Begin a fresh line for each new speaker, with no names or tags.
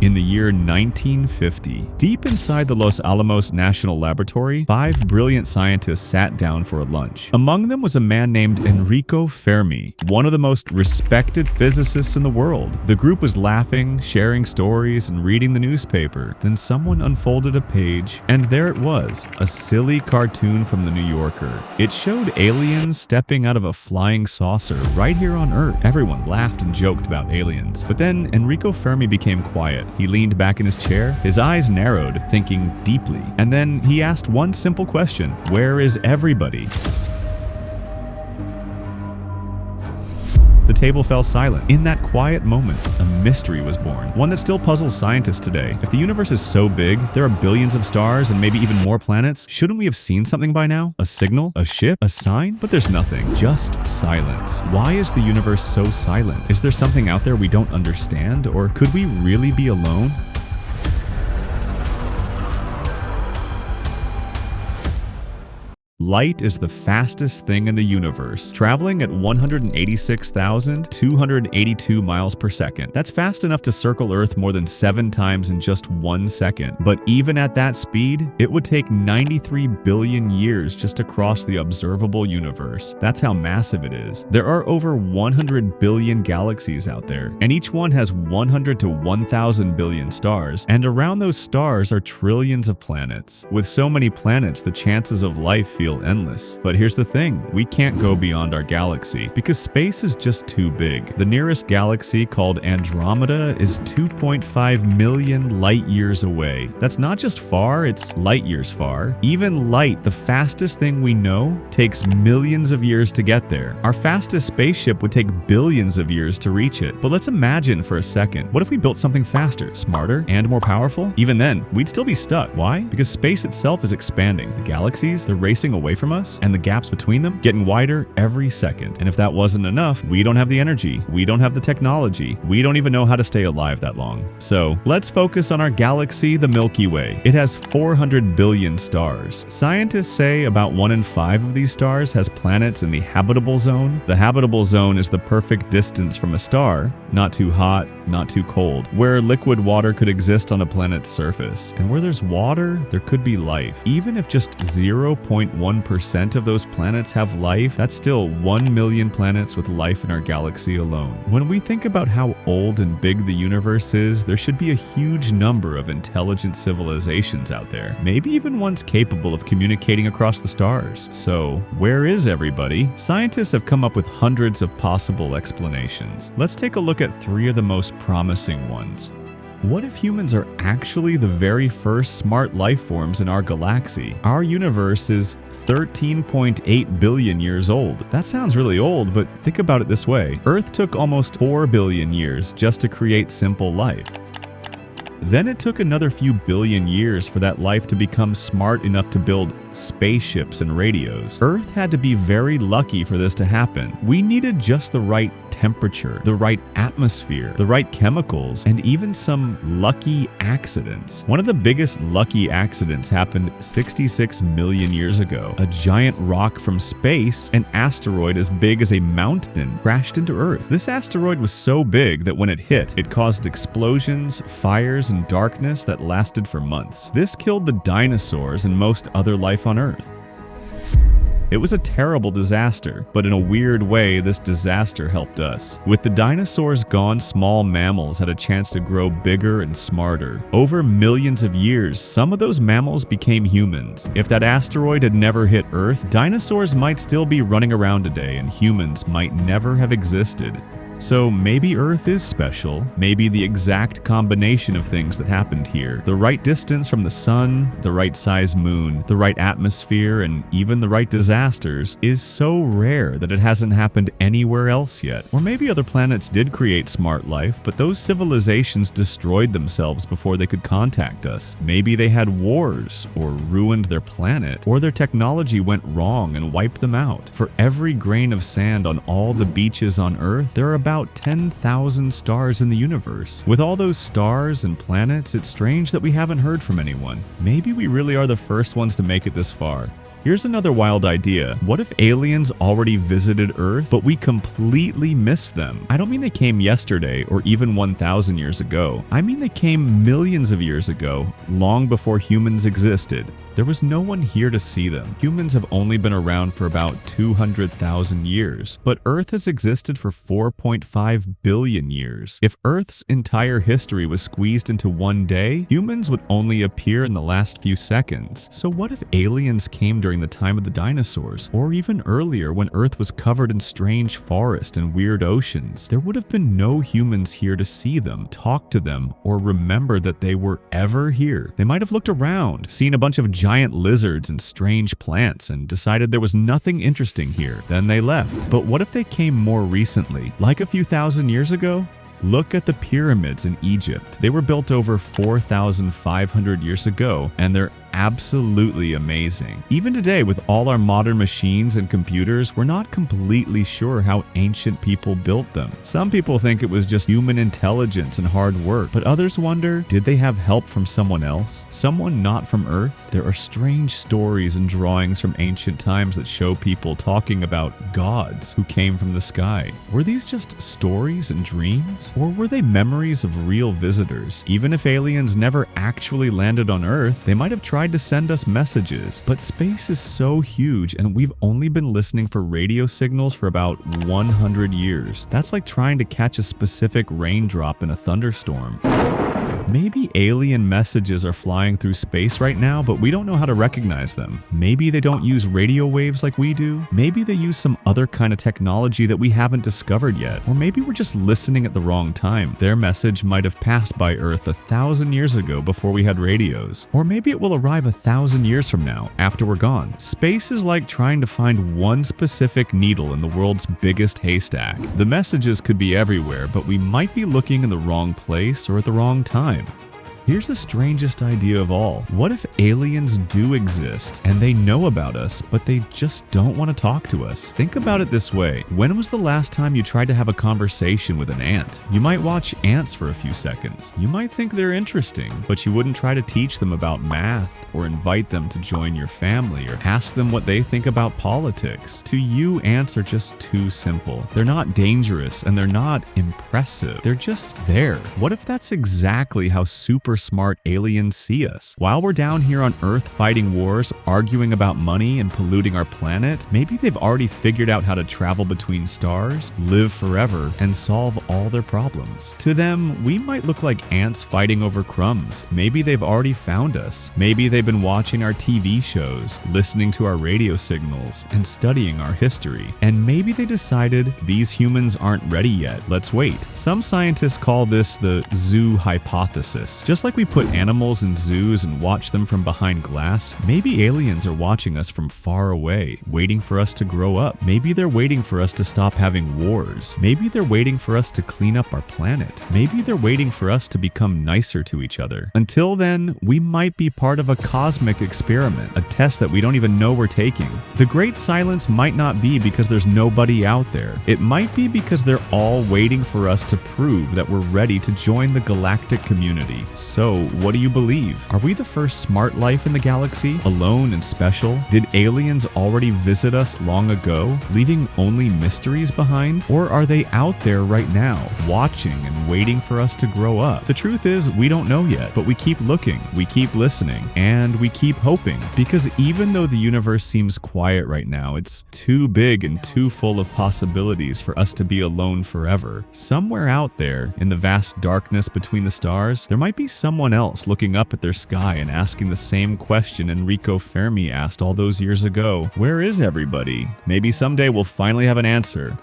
In the year 1950, deep inside the Los Alamos National Laboratory, 5 brilliant scientists sat down for a lunch. Among them was a man named Enrico Fermi, one of the most respected physicists in the world. The group was laughing, sharing stories, and reading the newspaper. Then someone unfolded a page, and there it was, a silly cartoon from the New Yorker. It showed aliens stepping out of a flying saucer right here on Earth. Everyone laughed and joked about aliens. But then Enrico Fermi became quiet. He leaned back in his chair, his eyes narrowed, thinking deeply. And then he asked one simple question: where is everybody? The table fell silent. In that quiet moment, a mystery was born, one that still puzzles scientists today. If the universe is so big, there are billions of stars and maybe even more planets, shouldn't we have seen something by now? A signal? A ship? A sign? But there's nothing. Just silence. Why is the universe so silent? Is there something out there we don't understand? Or could we really be alone? Light is the fastest thing in the universe, traveling at 186,282 miles per second. That's fast enough to circle Earth more than 7 times in just 1 second. But even at that speed, it would take 93 billion years just to cross the observable universe. That's how massive it is. There are over 100 billion galaxies out there, and each one has 100 to 1,000 billion stars, and around those stars are trillions of planets. With so many planets, the chances of life feel endless. But here's the thing, we can't go beyond our galaxy because space is just too big. The nearest galaxy, called Andromeda, is 2.5 million light years away. That's not just far, it's light years far. Even light, the fastest thing we know, takes millions of years to get there. Our fastest spaceship would take billions of years to reach it. But let's imagine for a second, what if we built something faster, smarter, and more powerful? Even then, we'd still be stuck. Why? Because space itself is expanding. The galaxies, they're racing away from us, and the gaps between them getting wider every second. And if that wasn't enough, we don't have the energy, we don't have the technology, we don't even know how to stay alive that long. So let's focus on our galaxy, the Milky Way. It has 400 billion stars. Scientists say about 1 in 5 of these stars has planets in the habitable zone. The habitable zone is the perfect distance from a star, not too hot, not too cold, where liquid water could exist on a planet's surface. And where there's water, there could be life. Even if just 0.1% of those planets have life, that's still 1 million planets with life in our galaxy alone. When we think about how old and big the universe is, there should be a huge number of intelligent civilizations out there, maybe even ones capable of communicating across the stars. So, where is everybody? Scientists have come up with hundreds of possible explanations. Let's take a look at 3 of the most promising ones. What if humans are actually the very first smart life forms in our galaxy? Our universe is 13.8 billion years old. That sounds really old, but think about it this way. Earth took almost 4 billion years just to create simple life. Then it took another few billion years for that life to become smart enough to build spaceships and radios. Earth had to be very lucky for this to happen. We needed just the right temperature, the right atmosphere, the right chemicals, and even some lucky accidents. One of the biggest lucky accidents happened 66 million years ago. A giant rock from space, an asteroid as big as a mountain, crashed into Earth. This asteroid was so big that when it hit, it caused explosions, fires, and darkness that lasted for months. This killed the dinosaurs and most other life on Earth. It was a terrible disaster, but in a weird way, this disaster helped us. With the dinosaurs gone, small mammals had a chance to grow bigger and smarter. Over millions of years, some of those mammals became humans. If that asteroid had never hit Earth, dinosaurs might still be running around today, and humans might never have existed. So maybe Earth is special, maybe the exact combination of things that happened here. The right distance from the sun, the right size moon, the right atmosphere, and even the right disasters is so rare that it hasn't happened anywhere else yet. Or maybe other planets did create smart life, but those civilizations destroyed themselves before they could contact us. Maybe they had wars, or ruined their planet, or their technology went wrong and wiped them out. For every grain of sand on all the beaches on Earth, there are about 10,000 stars in the universe. With all those stars and planets, it's strange that we haven't heard from anyone. Maybe we really are the first ones to make it this far. Here's another wild idea. What if aliens already visited Earth, but we completely missed them? I don't mean they came yesterday or even 1,000 years ago. I mean they came millions of years ago, long before humans existed. There was no one here to see them. Humans have only been around for about 200,000 years, but Earth has existed for 4.5 billion years. If Earth's entire history was squeezed into one day, humans would only appear in the last few seconds. So what if aliens came during the time of the dinosaurs, or even earlier when Earth was covered in strange forests and weird oceans? There would have been no humans here to see them, talk to them, or remember that they were ever here. They might have looked around, seen a bunch of giant lizards and strange plants, and decided there was nothing interesting here. Then they left. But what if they came more recently, like a few thousand years ago? Look at the pyramids in Egypt. They were built over 4,500 years ago, and they're absolutely amazing. Even today, with all our modern machines and computers, we're not completely sure how ancient people built them. Some people think it was just human intelligence and hard work, but others wonder, did they have help from someone else? Someone not from Earth? There are strange stories and drawings from ancient times that show people talking about gods who came from the sky. Were these just stories and dreams? Or were they memories of real visitors? Even if aliens never actually landed on Earth, they might have tried to send us messages. But space is so huge, and we've only been listening for radio signals for about 100 years. That's like trying to catch a specific raindrop in a thunderstorm. Maybe alien messages are flying through space right now, but we don't know how to recognize them. Maybe they don't use radio waves like we do. Maybe they use some other kind of technology that we haven't discovered yet. Or maybe we're just listening at the wrong time. Their message might have passed by Earth 1,000 years ago before we had radios. Or maybe it will arrive 1,000 years from now, after we're gone. Space is like trying to find one specific needle in the world's biggest haystack. The messages could be everywhere, but we might be looking in the wrong place or at the wrong time. Here's the strangest idea of all. What if aliens do exist and they know about us, but they just don't want to talk to us? Think about it this way. When was the last time you tried to have a conversation with an ant? You might watch ants for a few seconds. You might think they're interesting, but you wouldn't try to teach them about math or invite them to join your family or ask them what they think about politics. To you, ants are just too simple. They're not dangerous and they're not impressive. They're just there. What if that's exactly how super smart aliens see us? While we're down here on Earth fighting wars, arguing about money and polluting our planet, maybe they've already figured out how to travel between stars, live forever, and solve all their problems. To them, we might look like ants fighting over crumbs. Maybe they've already found us. Maybe they've been watching our TV shows, listening to our radio signals, and studying our history. And maybe they decided these humans aren't ready yet. Let's wait. Some scientists call this the zoo hypothesis. Just like we put animals in zoos and watch them from behind glass, maybe aliens are watching us from far away, waiting for us to grow up. Maybe they're waiting for us to stop having wars. Maybe they're waiting for us to clean up our planet. Maybe they're waiting for us to become nicer to each other. Until then, we might be part of a cosmic experiment, a test that we don't even know we're taking. The great silence might not be because there's nobody out there. It might be because they're all waiting for us to prove that we're ready to join the galactic community. So, what do you believe? Are we the first smart life in the galaxy, alone and special? Did aliens already visit us long ago, leaving only mysteries behind? Or are they out there right now, watching and waiting for us to grow up? The truth is, we don't know yet, but we keep looking, we keep listening, and we keep hoping. Because even though the universe seems quiet right now, it's too big and too full of possibilities for us to be alone forever. Somewhere out there, in the vast darkness between the stars, there might be someone else looking up at their sky and asking the same question Enrico Fermi asked all those years ago. Where is everybody? Maybe someday we'll finally have an answer.